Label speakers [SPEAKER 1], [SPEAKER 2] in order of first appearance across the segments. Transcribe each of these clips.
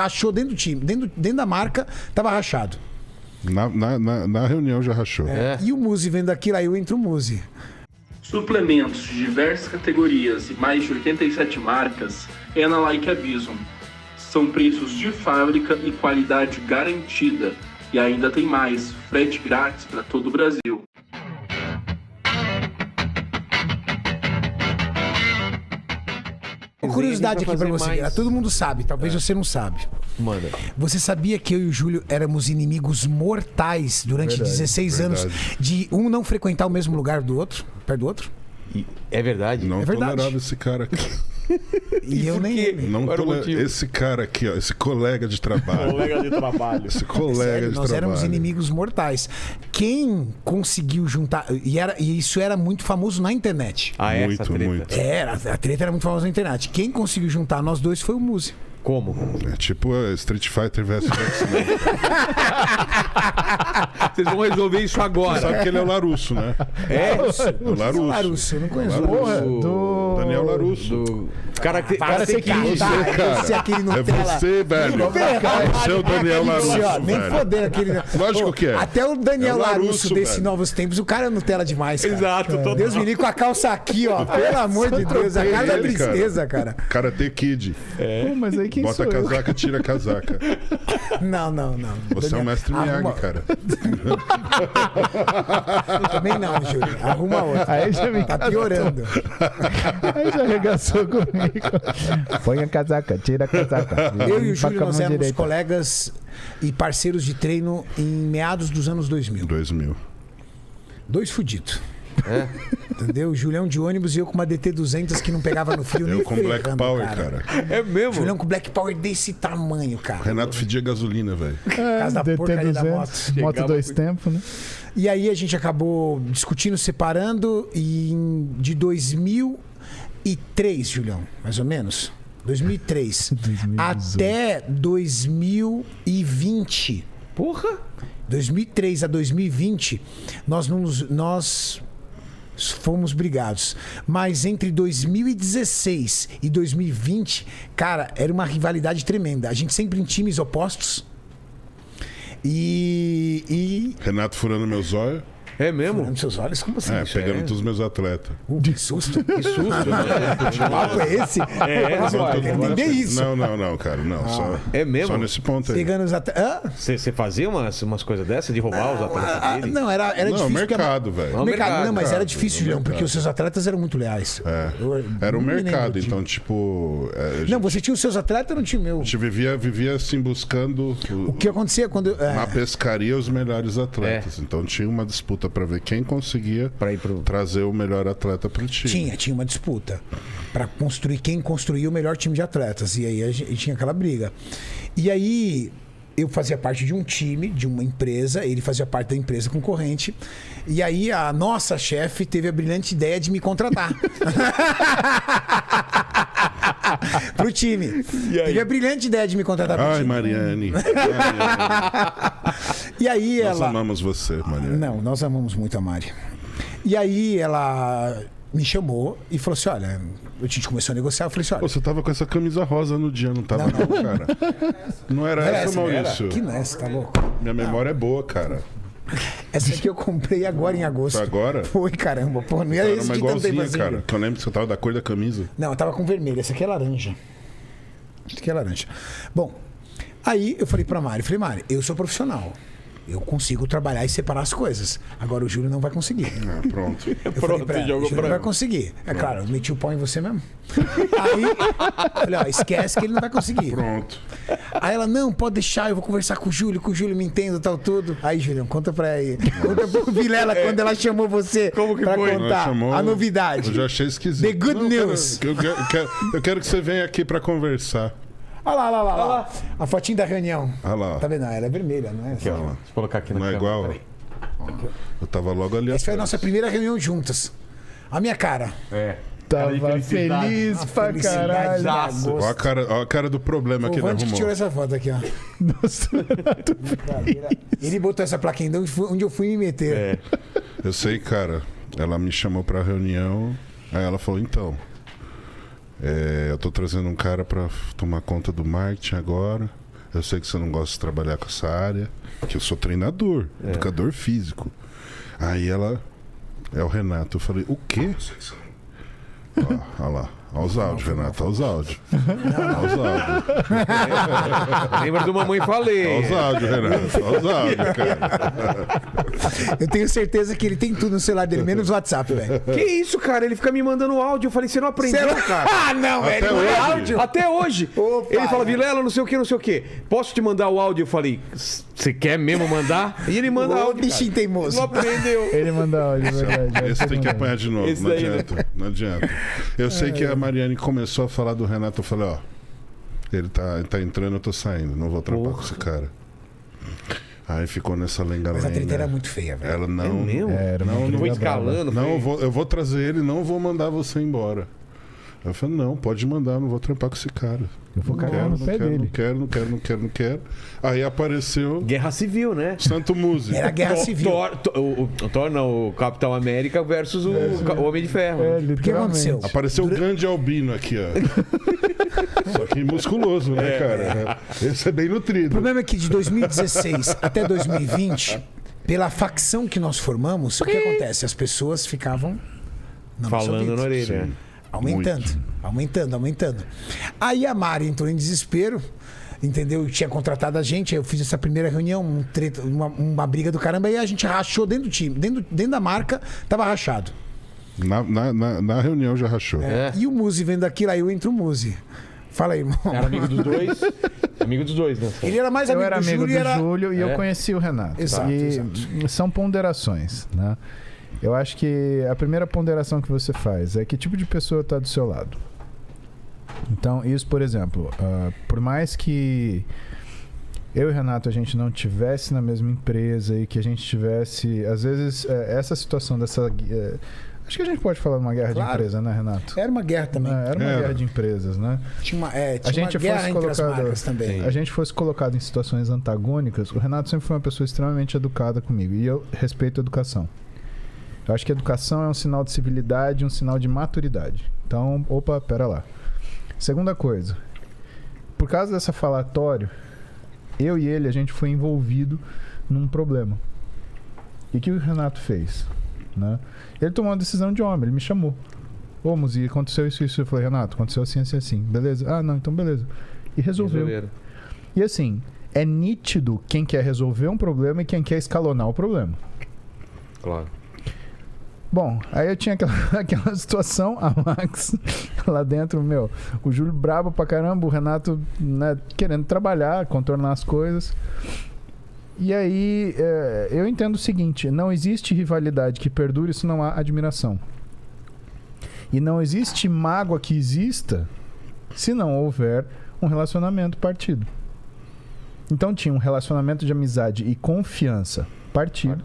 [SPEAKER 1] rachou dentro do time. Dentro da marca, tava rachado.
[SPEAKER 2] Na reunião já rachou.
[SPEAKER 1] E o Muzi vendo aquilo, aí eu entro o Muzi.
[SPEAKER 3] Suplementos de diversas categorias e mais de 87 marcas é na Like a Bison. São preços de fábrica e qualidade garantida. E ainda tem mais, frete grátis para todo o Brasil.
[SPEAKER 1] Uma curiosidade aqui pra você, todo mundo sabe, talvez você não sabe.
[SPEAKER 4] Manda.
[SPEAKER 1] Você sabia que eu e o Júlio éramos inimigos mortais durante 16 anos de um não frequentar o mesmo lugar do outro, perto do outro?
[SPEAKER 4] É verdade?
[SPEAKER 2] Não
[SPEAKER 1] É verdade.
[SPEAKER 2] tolerava esse cara aqui.
[SPEAKER 1] E eu nem...
[SPEAKER 2] Não esse cara aqui, ó, esse colega de trabalho. Esse colega
[SPEAKER 1] Sério,
[SPEAKER 2] de
[SPEAKER 1] nós
[SPEAKER 2] trabalho.
[SPEAKER 1] éramos inimigos mortais. Quem conseguiu juntar... E isso era muito famoso na internet.
[SPEAKER 4] Essa treta.
[SPEAKER 2] Muito.
[SPEAKER 1] A treta era muito famosa na internet. Quem conseguiu juntar nós dois foi o Muzi.
[SPEAKER 4] Como?
[SPEAKER 2] É tipo Street Fighter vs X-Men.
[SPEAKER 4] Vocês vão resolver isso agora.
[SPEAKER 2] Sabe que ele é o Larusso, né? O Larusso.
[SPEAKER 1] Larusso, eu não conheço.
[SPEAKER 2] Porra,
[SPEAKER 4] do
[SPEAKER 2] Daniel Larusso.
[SPEAKER 4] Cara
[SPEAKER 1] Você
[SPEAKER 4] que
[SPEAKER 1] Você aquele
[SPEAKER 2] É
[SPEAKER 1] Nutella.
[SPEAKER 2] você, velho. Você é o Daniel Larusso,
[SPEAKER 1] Nem
[SPEAKER 2] velho.
[SPEAKER 1] foder aquele...
[SPEAKER 2] Lógico que é.
[SPEAKER 1] Até o Daniel
[SPEAKER 2] É o
[SPEAKER 1] Larusso
[SPEAKER 2] Larusso,
[SPEAKER 1] desses
[SPEAKER 2] velho.
[SPEAKER 1] novos tempos, o cara é Nutella demais, cara.
[SPEAKER 4] Exato, total.
[SPEAKER 1] Deus me livre com a calça aqui, ó. Pelo amor de Deus, a cara da
[SPEAKER 2] Ele, cara.
[SPEAKER 1] tristeza, cara.
[SPEAKER 2] Karate Kid.
[SPEAKER 5] Pô, mas aí quem
[SPEAKER 2] Bota a
[SPEAKER 5] sou eu?
[SPEAKER 2] casaca, tira a casaca.
[SPEAKER 1] Não.
[SPEAKER 2] Você é o mestre Miyagi, cara.
[SPEAKER 1] Também não, Júlio. Arruma outra.
[SPEAKER 5] Aí já me
[SPEAKER 1] Tá piorando.
[SPEAKER 5] Aí já arregaçou comigo. Põe a casaca, tira a casaca.
[SPEAKER 1] Eu e o
[SPEAKER 5] Limpa
[SPEAKER 1] Júlio,
[SPEAKER 5] com a
[SPEAKER 1] nós
[SPEAKER 5] mão
[SPEAKER 1] éramos
[SPEAKER 5] direita.
[SPEAKER 1] colegas e parceiros de treino em meados dos anos 2000.
[SPEAKER 2] 2000.
[SPEAKER 1] Dois fudidos. Entendeu? O Julião de ônibus e eu com uma DT200 que não pegava no fio nem
[SPEAKER 2] Eu com Black
[SPEAKER 1] ferrando,
[SPEAKER 2] Power, cara.
[SPEAKER 4] É mesmo?
[SPEAKER 1] Julião com Black Power desse tamanho, cara.
[SPEAKER 2] Renato fedia gasolina, velho.
[SPEAKER 1] Por causa da porcaria da moto.
[SPEAKER 5] Moto 2 tempos, né?
[SPEAKER 1] E aí a gente acabou discutindo, separando e de 2003, Julião, mais ou menos. 2003.
[SPEAKER 5] 2018.
[SPEAKER 1] Até 2020.
[SPEAKER 4] Porra!
[SPEAKER 1] 2003 a 2020, nós fomos brigados. Mas entre 2016 e 2020, cara, era uma rivalidade tremenda. A gente sempre em times opostos. E
[SPEAKER 2] Renato furando meus olhos.
[SPEAKER 4] É mesmo?
[SPEAKER 1] nos seus olhos, como assim?
[SPEAKER 2] Pegando todos os meus atletas.
[SPEAKER 1] Que susto.
[SPEAKER 4] Que susto, né?
[SPEAKER 1] Que papo é esse? Mas, olha, eu quero entender isso.
[SPEAKER 2] Não, cara, não. Só,
[SPEAKER 4] É mesmo?
[SPEAKER 2] só nesse ponto aí.
[SPEAKER 1] Pegando os atletas.
[SPEAKER 4] Você fazia umas coisas dessas de roubar os atletas dele?
[SPEAKER 1] Não, era
[SPEAKER 2] Não,
[SPEAKER 1] difícil.
[SPEAKER 2] mercado, velho.
[SPEAKER 4] Não, mercado,
[SPEAKER 1] Não, mas era
[SPEAKER 2] mercado,
[SPEAKER 1] difícil,
[SPEAKER 2] no
[SPEAKER 1] Julião, porque
[SPEAKER 2] mercado.
[SPEAKER 1] os seus atletas eram muito leais.
[SPEAKER 2] Era o
[SPEAKER 1] não me lembro
[SPEAKER 2] mercado,
[SPEAKER 1] de-
[SPEAKER 2] então, tipo.
[SPEAKER 1] Não, você tinha os seus atletas, eu não tinha o meu.
[SPEAKER 2] A gente vivia assim, buscando
[SPEAKER 1] O que acontecia quando...
[SPEAKER 2] na pescaria os melhores atletas. Então tinha uma disputa pra ver quem conseguia
[SPEAKER 4] Pra ir pro...
[SPEAKER 2] trazer o melhor atleta pro time.
[SPEAKER 1] Tinha uma disputa para construir quem construía o melhor time de atletas. E aí a gente tinha aquela briga. E aí eu fazia parte de um time, de uma empresa, ele fazia parte da empresa concorrente. E aí a nossa chefe teve a brilhante ideia de me contratar. Pro time. Teve a brilhante ideia de me contratar pro
[SPEAKER 2] Ai,
[SPEAKER 1] time.
[SPEAKER 2] Mariane.
[SPEAKER 1] E aí
[SPEAKER 2] Nós
[SPEAKER 1] ela...
[SPEAKER 2] amamos você, Mariane.
[SPEAKER 1] Não, nós amamos muito a Mari. E aí ela me chamou e falou assim: olha, a gente começou a negociar. Eu falei assim:
[SPEAKER 2] Pô,
[SPEAKER 1] olha,
[SPEAKER 2] você tava com essa camisa rosa no dia, não tava, não, cara? Não era
[SPEAKER 1] era
[SPEAKER 2] essa, Maurício?
[SPEAKER 1] que não é essa, tá louco?
[SPEAKER 2] Minha memória é boa, cara.
[SPEAKER 1] Essa aqui eu comprei agora em agosto.
[SPEAKER 2] Foi agora?
[SPEAKER 1] Foi, caramba. Pô, não ia
[SPEAKER 2] Era uma
[SPEAKER 1] existir tanto tempo
[SPEAKER 2] igualzinha,
[SPEAKER 1] assim.
[SPEAKER 2] cara. Que eu lembro que você tava da cor da camisa.
[SPEAKER 1] Não, eu tava com vermelho. Essa aqui é laranja. Essa aqui é laranja. Bom, aí eu falei pra Mari, Mari, eu sou profissional. Eu consigo trabalhar e separar as coisas. Agora o Júlio não vai conseguir.
[SPEAKER 2] Ah, pronto.
[SPEAKER 1] Eu falei pra ela, o Júlio não vai conseguir. É claro, eu meti o pau em você mesmo. Aí, eu falei, ó, esquece que ele não vai conseguir.
[SPEAKER 2] Pronto.
[SPEAKER 1] Aí ela, não, pode deixar, eu vou conversar com o Júlio me entenda, tal, tudo. Aí, Julião, conta pra aí. Conta pro Vilela quando ela chamou você
[SPEAKER 4] Como que
[SPEAKER 1] pra
[SPEAKER 4] foi?
[SPEAKER 2] Ela
[SPEAKER 1] contar
[SPEAKER 2] chamou-
[SPEAKER 1] a novidade.
[SPEAKER 2] Eu já achei esquisito.
[SPEAKER 1] The good
[SPEAKER 2] Não,
[SPEAKER 1] news.
[SPEAKER 2] Eu quero que você venha aqui pra conversar.
[SPEAKER 1] Olha lá. A fotinha da reunião.
[SPEAKER 2] Olha lá.
[SPEAKER 1] Tá vendo? Ela é vermelha, não é?
[SPEAKER 4] Aqui, ó. Deixa eu colocar aqui na
[SPEAKER 2] Não é
[SPEAKER 4] câmera,
[SPEAKER 2] igual?
[SPEAKER 4] peraí.
[SPEAKER 2] Eu tava logo ali
[SPEAKER 1] Essa foi a
[SPEAKER 2] atrás.
[SPEAKER 1] nossa primeira reunião juntas. A minha cara.
[SPEAKER 4] É.
[SPEAKER 5] Tava
[SPEAKER 4] felicidade.
[SPEAKER 5] feliz pra
[SPEAKER 1] Felicidade
[SPEAKER 5] caralho.
[SPEAKER 1] de agosto.
[SPEAKER 2] Ó a cara do problema
[SPEAKER 1] O
[SPEAKER 2] que ele
[SPEAKER 1] Vande que
[SPEAKER 2] arrumou.
[SPEAKER 1] tirou essa foto aqui, ó.
[SPEAKER 5] Nossa,
[SPEAKER 1] Ele botou essa plaquinha onde eu fui me meter.
[SPEAKER 4] É.
[SPEAKER 2] Eu sei, cara. Ela me chamou pra reunião. Aí ela falou, então... eu tô trazendo um cara pra tomar conta do marketing agora. Eu sei que você não gosta de trabalhar com essa área, que eu sou treinador, educador físico. Aí ela... É o Renato. Eu falei, o quê? Olha lá. Olha os áudios, Renato. Olha os áudios. Olha os áudios.
[SPEAKER 4] Lembra do Mamãe Falei?
[SPEAKER 2] Olha os áudios, Renato. Olha os áudios, cara.
[SPEAKER 1] Eu tenho certeza que ele tem tudo no celular dele, menos o WhatsApp, velho.
[SPEAKER 4] Que isso, cara? Ele fica me mandando áudio. Eu falei, você não aprendeu, cara?
[SPEAKER 1] Ah, não,
[SPEAKER 2] Até
[SPEAKER 1] velho.
[SPEAKER 2] hoje?
[SPEAKER 1] Áudio.
[SPEAKER 4] Até hoje.
[SPEAKER 1] Opa,
[SPEAKER 4] Ele fala, Vilela, não sei o que, não sei o que. Posso te mandar o áudio? Eu falei, você quer mesmo mandar? E ele manda
[SPEAKER 1] Ô,
[SPEAKER 4] áudio.
[SPEAKER 1] bichinho teimoso.
[SPEAKER 4] Não aprendeu.
[SPEAKER 5] Ele manda áudio, é verdade.
[SPEAKER 2] Esse tem que apanhar de novo.
[SPEAKER 4] Esse
[SPEAKER 2] Não
[SPEAKER 4] daí,
[SPEAKER 2] adianta. Não adianta. Eu sei que a Mariane começou a falar do Renato. Eu falei, ó. Ele tá entrando, eu tô saindo. Não vou trampar com esse cara. Aí ficou nessa lenga-lenga.
[SPEAKER 1] Mas a treta era muito feia, velho.
[SPEAKER 2] Ela não.
[SPEAKER 4] É mesmo?
[SPEAKER 5] Era uma
[SPEAKER 2] Não,
[SPEAKER 5] briga
[SPEAKER 4] Foi
[SPEAKER 5] brava.
[SPEAKER 4] escalando.
[SPEAKER 2] Não,
[SPEAKER 4] foi...
[SPEAKER 2] eu vou trazer ele, não vou mandar você embora. Eu falei, não, pode mandar, não vou trampar com esse cara.
[SPEAKER 5] Eu vou
[SPEAKER 2] Não
[SPEAKER 5] cagar
[SPEAKER 2] quero,
[SPEAKER 5] no
[SPEAKER 2] não
[SPEAKER 5] pé
[SPEAKER 2] quero,
[SPEAKER 5] dele.
[SPEAKER 2] não quero. Aí apareceu
[SPEAKER 4] Guerra Civil, né?
[SPEAKER 2] Santo Música.
[SPEAKER 1] Era guerra civil.
[SPEAKER 4] O Thor não, o Capitão América versus o Homem de Ferro.
[SPEAKER 5] É,
[SPEAKER 1] O que
[SPEAKER 5] literalmente.
[SPEAKER 1] aconteceu?
[SPEAKER 2] Apareceu o grande albino aqui, ó. Só que musculoso, né, cara? Esse é bem
[SPEAKER 1] O
[SPEAKER 2] nutrido.
[SPEAKER 1] problema é que de 2016 até 2020, pela facção que nós formamos, o que acontece? As pessoas ficavam na nossa
[SPEAKER 4] Falando
[SPEAKER 1] vida.
[SPEAKER 4] na orelha.
[SPEAKER 2] Sim.
[SPEAKER 1] Aumentando. Aí a Mari entrou em desespero, entendeu? Tinha contratado a gente, aí eu fiz essa primeira reunião, uma briga do caramba, e a gente rachou dentro do time, dentro da marca, tava rachado.
[SPEAKER 2] Na reunião já rachou.
[SPEAKER 4] É.
[SPEAKER 1] E o Muzi vendo aquilo, aí eu entro o Muzi. Fala aí, irmão.
[SPEAKER 4] Era amigo dos dois. Amigo dos dois, né?
[SPEAKER 1] Ele era mais
[SPEAKER 5] Eu
[SPEAKER 1] amigo
[SPEAKER 5] era
[SPEAKER 1] do
[SPEAKER 5] amigo
[SPEAKER 1] Júlio
[SPEAKER 5] do
[SPEAKER 1] e era...
[SPEAKER 5] Júlio e eu
[SPEAKER 4] É.
[SPEAKER 5] conheci o Renato.
[SPEAKER 1] Exato,
[SPEAKER 5] E são ponderações, né? Eu acho que a primeira ponderação que você faz é que tipo de pessoa está do seu lado. Então, isso, por exemplo, por mais que eu e o Renato a gente não tivesse na mesma empresa e que a gente tivesse, às vezes, essa situação dessa... acho que a gente pode falar de uma guerra
[SPEAKER 1] Claro.
[SPEAKER 5] de empresa, né, Renato?
[SPEAKER 1] Era uma guerra também.
[SPEAKER 5] Era uma guerra de empresas, né?
[SPEAKER 1] Tinha uma,
[SPEAKER 5] A gente
[SPEAKER 1] uma guerra
[SPEAKER 5] fosse
[SPEAKER 1] entre as
[SPEAKER 5] colocado-
[SPEAKER 1] marcas também.
[SPEAKER 5] A gente fosse colocado em situações antagônicas, o Renato sempre foi uma pessoa extremamente educada comigo e eu respeito a educação. Eu acho que a educação é um sinal de civilidade, um sinal de maturidade. Então, opa, pera lá. Segunda coisa, por causa dessa falatório, eu e ele, a gente foi envolvido num problema. E o que o Renato fez? Né? Ele tomou uma decisão de homem, ele me chamou. Ô, Muzi, aconteceu isso. Eu falei, Renato, aconteceu assim. Beleza? Ah, não, então beleza. E resolveu.
[SPEAKER 4] Resolveram.
[SPEAKER 5] E assim, é nítido quem quer resolver um problema e quem quer escalonar o problema.
[SPEAKER 4] Claro.
[SPEAKER 5] Bom, aí eu tinha aquela situação, a Max lá dentro, o Júlio brabo pra caramba, o Renato, né, querendo trabalhar, contornar as coisas. E aí, eu entendo o seguinte, não existe rivalidade que perdure se não há admiração. E não existe mágoa que exista se não houver um relacionamento partido. Então tinha um relacionamento de amizade e confiança partido.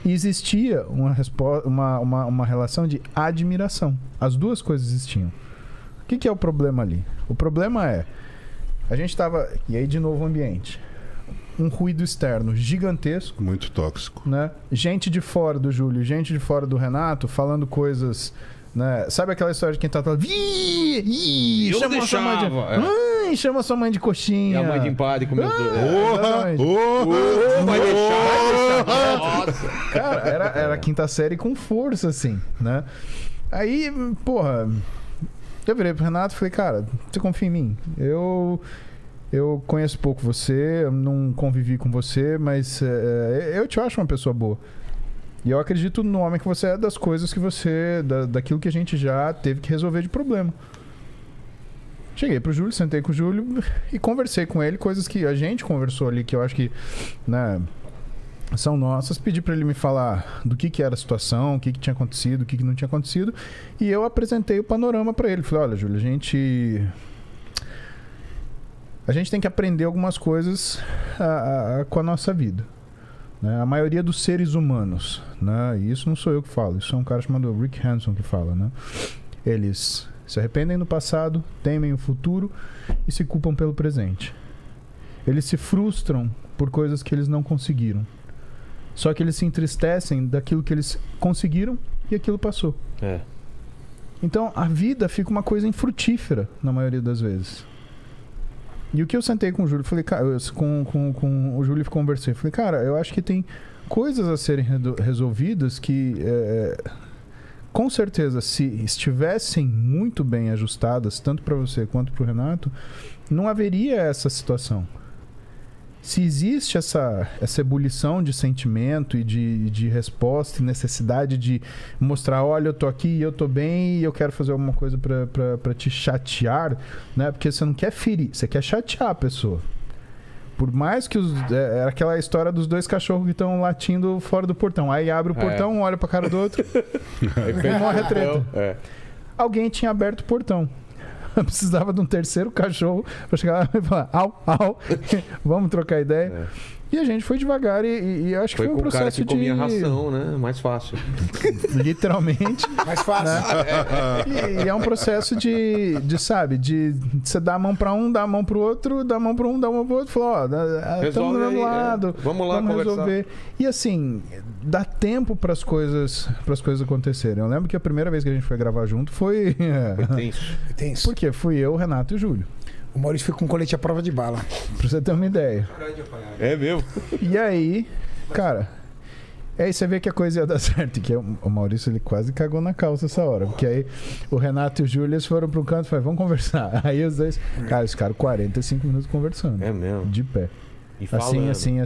[SPEAKER 5] E existia uma relação de admiração. As duas coisas existiam. O que é o problema ali? O problema é, a gente estava, e aí de novo o ambiente, um ruído externo gigantesco,
[SPEAKER 2] Muito tóxico.
[SPEAKER 5] né? Gente de fora do Júlio, gente de fora do Renato, falando coisas, né? Sabe aquela história de quem tá falando,
[SPEAKER 4] Eu
[SPEAKER 5] chama
[SPEAKER 4] não
[SPEAKER 5] sua mãe de...
[SPEAKER 4] deixava,
[SPEAKER 5] chama sua mãe de
[SPEAKER 4] E
[SPEAKER 5] coxinha.
[SPEAKER 4] a mãe de empada comeu os dois.
[SPEAKER 5] Exatamente.
[SPEAKER 4] Vai deixar. Nossa.
[SPEAKER 5] Cara, era a quinta série com força, assim, né? Aí, porra, eu virei pro Renato e falei, cara, você confia em mim? Eu conheço pouco você, eu não convivi com você, mas eu te acho uma pessoa boa. E eu acredito no homem que você é, das coisas que você... daquilo que a gente já teve que resolver de problema. Cheguei pro Júlio, sentei com o Júlio e conversei com ele, coisas que a gente conversou ali, que eu acho que, né, são nossas. Pedi pra ele me falar do que era a situação, o que tinha acontecido, o que não tinha acontecido. E eu apresentei o panorama pra ele. Falei, olha, Júlio, a gente tem que aprender algumas coisas com a nossa vida. Né? A maioria dos seres humanos, né? E isso não sou eu que falo, isso é um cara chamado Rick Hanson que fala, né? Eles se arrependem do passado, temem o futuro e se culpam pelo presente. Eles se frustram por coisas que eles não conseguiram. Só que eles se entristecem daquilo que eles conseguiram e aquilo passou.
[SPEAKER 4] É.
[SPEAKER 5] Então a vida fica uma coisa infrutífera na maioria das vezes. E o que eu sentei com o Júlio, falei, cara, com o Júlio conversei, falei, cara, eu acho que tem coisas a serem resolvidas que, com certeza, se estivessem muito bem ajustadas, tanto para você quanto para o Renato, não haveria essa situação. Se existe essa ebulição de sentimento e de resposta e necessidade de mostrar, olha, eu tô aqui, eu tô bem e eu quero fazer alguma coisa pra te chatear, né? Porque você não quer ferir, você quer chatear a pessoa. Por mais que é aquela história dos 2 cachorros que estão latindo fora do portão. Aí abre o portão, um olha pra cara do outro e morre a treta. Alguém tinha aberto o portão. Precisava de um terceiro cachorro pra chegar lá e falar, au, vamos trocar ideia. E a gente foi devagar e acho que foi um processo
[SPEAKER 4] de... Foi com o cara que comia ração, né? Mais fácil.
[SPEAKER 5] Literalmente.
[SPEAKER 1] Mais fácil.
[SPEAKER 5] Né? E é um processo de sabe, de você dar a mão pra um, dar a mão pro outro, dar a mão pra um, dar a mão pro outro. Falou, estamos do mesmo lado.
[SPEAKER 4] Vamos lá conversar. Resolver.
[SPEAKER 5] E assim, dá tempo pras coisas acontecerem. Eu lembro que a primeira vez que a gente foi gravar junto foi tenso. Porque fui eu, Renato e o Júlio.
[SPEAKER 1] O Maurício foi com colete à prova de bala.
[SPEAKER 5] Pra você ter uma ideia.
[SPEAKER 4] É mesmo?
[SPEAKER 5] E aí, cara, aí você vê que a coisa ia dar certo. Que o Maurício, ele quase cagou na calça essa hora. Porque aí o Renato e o Júlio, eles foram pro canto e falaram, vamos conversar. Aí os dois, cara, eles ficaram 45 minutos conversando.
[SPEAKER 4] É mesmo?
[SPEAKER 5] De pé.
[SPEAKER 4] E falando.
[SPEAKER 5] Assim.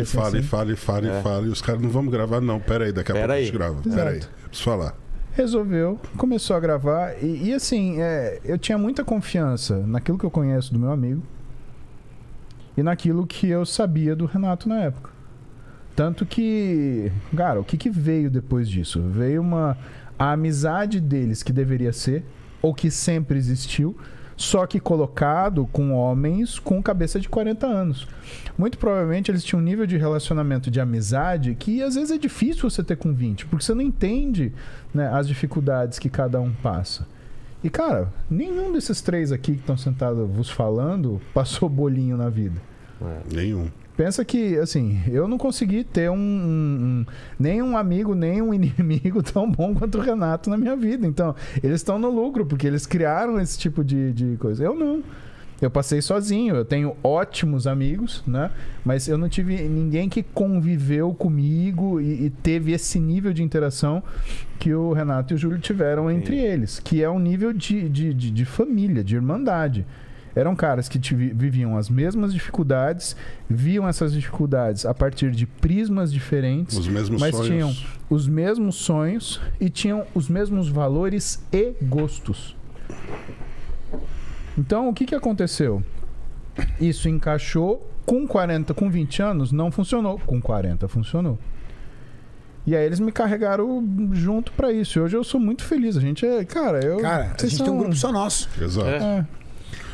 [SPEAKER 2] E fala. E os caras, não vamos gravar não. Pera aí, daqui a pouco a gente grava. Pera aí, eu preciso falar.
[SPEAKER 5] Resolveu, começou a gravar e assim, eu tinha muita confiança naquilo que eu conheço do meu amigo e naquilo que eu sabia do Renato na época. Tanto que, cara, o que veio depois disso? Veio a amizade deles que deveria ser, ou que sempre existiu, só que colocado com homens com cabeça de 40 anos. Muito provavelmente eles tinham um nível de relacionamento de amizade que às vezes é difícil você ter com 20, porque você não entende, né, as dificuldades que cada um passa. E cara, nenhum desses 3 aqui que estão sentados vos falando passou bolinho na vida.
[SPEAKER 2] Nenhum.
[SPEAKER 5] Pensa que, assim, eu não consegui ter nem um amigo, nem um inimigo tão bom quanto o Renato na minha vida. Então, eles estão no lucro, porque eles criaram esse tipo de coisa. Eu não. Eu passei sozinho. Eu tenho ótimos amigos, né? Mas eu não tive ninguém que conviveu comigo e teve esse nível de interação que o Renato e o Júlio tiveram entre eles. Que é um nível de família, de irmandade. Eram caras que viviam as mesmas dificuldades, viam essas dificuldades a partir de prismas diferentes, mas tinham os mesmos sonhos e tinham os mesmos valores e gostos. Então, o que aconteceu? Isso encaixou com 20 anos, não funcionou. Com 40 funcionou. E aí eles me carregaram junto pra isso. E hoje eu sou muito feliz. A gente é... Cara,
[SPEAKER 1] a gente tem um grupo só nosso.
[SPEAKER 2] Exato.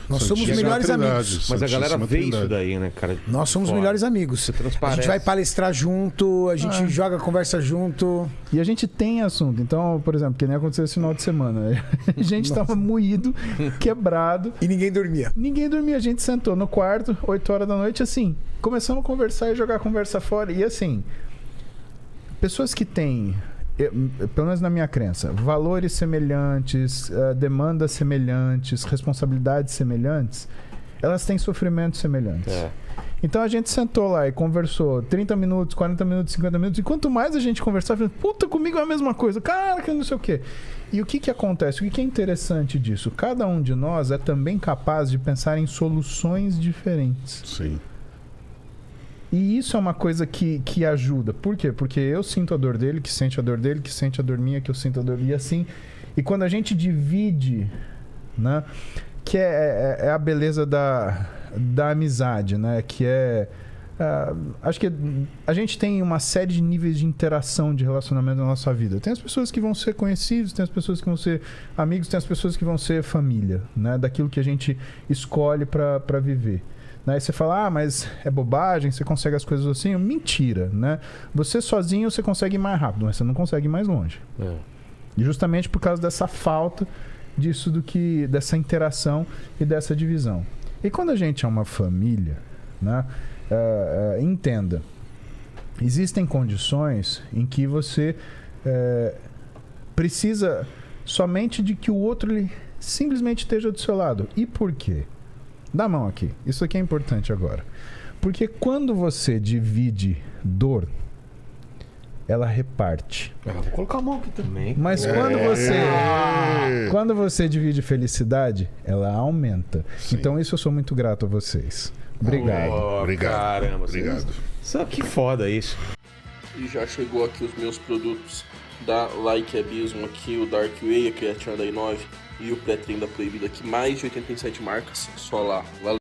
[SPEAKER 1] Nós somos os melhores amigos.
[SPEAKER 4] Mas a galera vê isso daí, né, cara?
[SPEAKER 1] Nós somos os melhores amigos. A gente vai palestrar junto, a gente joga, conversa junto.
[SPEAKER 5] E a gente tem assunto. Então, por exemplo, que nem aconteceu esse final de semana. A gente tava moído, quebrado.
[SPEAKER 1] E ninguém dormia.
[SPEAKER 5] A gente sentou no quarto, 8 horas da noite, assim. Começamos a conversar e jogar a conversa fora. E assim, pessoas que têm... pelo menos na minha crença, valores semelhantes, demandas semelhantes, responsabilidades semelhantes, elas têm sofrimentos semelhantes. Então a gente sentou lá e conversou 30 minutos, 40 minutos, 50 minutos, e quanto mais a gente conversava, puta, comigo é a mesma coisa, cara, que não sei o quê. E o que acontece? O que é interessante disso? Cada um de nós é também capaz de pensar em soluções diferentes.
[SPEAKER 2] Sim.
[SPEAKER 5] E isso é uma coisa que ajuda. Por quê? Porque eu sinto a dor dele, que sente a dor dele, que sente a dor minha, que eu sinto a dor... E assim... E quando a gente divide, né? Que é a beleza da amizade, né? Que é... acho que a gente tem uma série de níveis de interação, de relacionamento na nossa vida. Tem as pessoas que vão ser conhecidos, tem as pessoas que vão ser amigos, tem as pessoas que vão ser família, né? Daquilo que a gente escolhe para viver. Aí você fala, mas é bobagem, você consegue as coisas assim. Mentira, né? Você sozinho você consegue ir mais rápido, mas você não consegue ir mais longe. E justamente por causa dessa falta disso, dessa interação e dessa divisão. E quando a gente é uma família, né? Entenda, existem condições em que você precisa somente de que o outro ele simplesmente esteja do seu lado. E por quê? Dá a mão aqui. Isso aqui é importante agora. Porque quando você divide dor, ela reparte.
[SPEAKER 4] Vou colocar a mão aqui também.
[SPEAKER 5] Mas quando você divide felicidade, ela aumenta.
[SPEAKER 2] Sim.
[SPEAKER 5] Então isso eu sou muito grato a vocês. Obrigado.
[SPEAKER 2] Obrigado.
[SPEAKER 4] Caramba,
[SPEAKER 2] Obrigado.
[SPEAKER 4] Que foda isso.
[SPEAKER 3] E já chegou aqui os meus produtos da Like Abismo aqui, o Dark Way, a Creatina da I9 e o pré-treino da Proibida aqui, mais de 87 marcas, só lá. Valeu.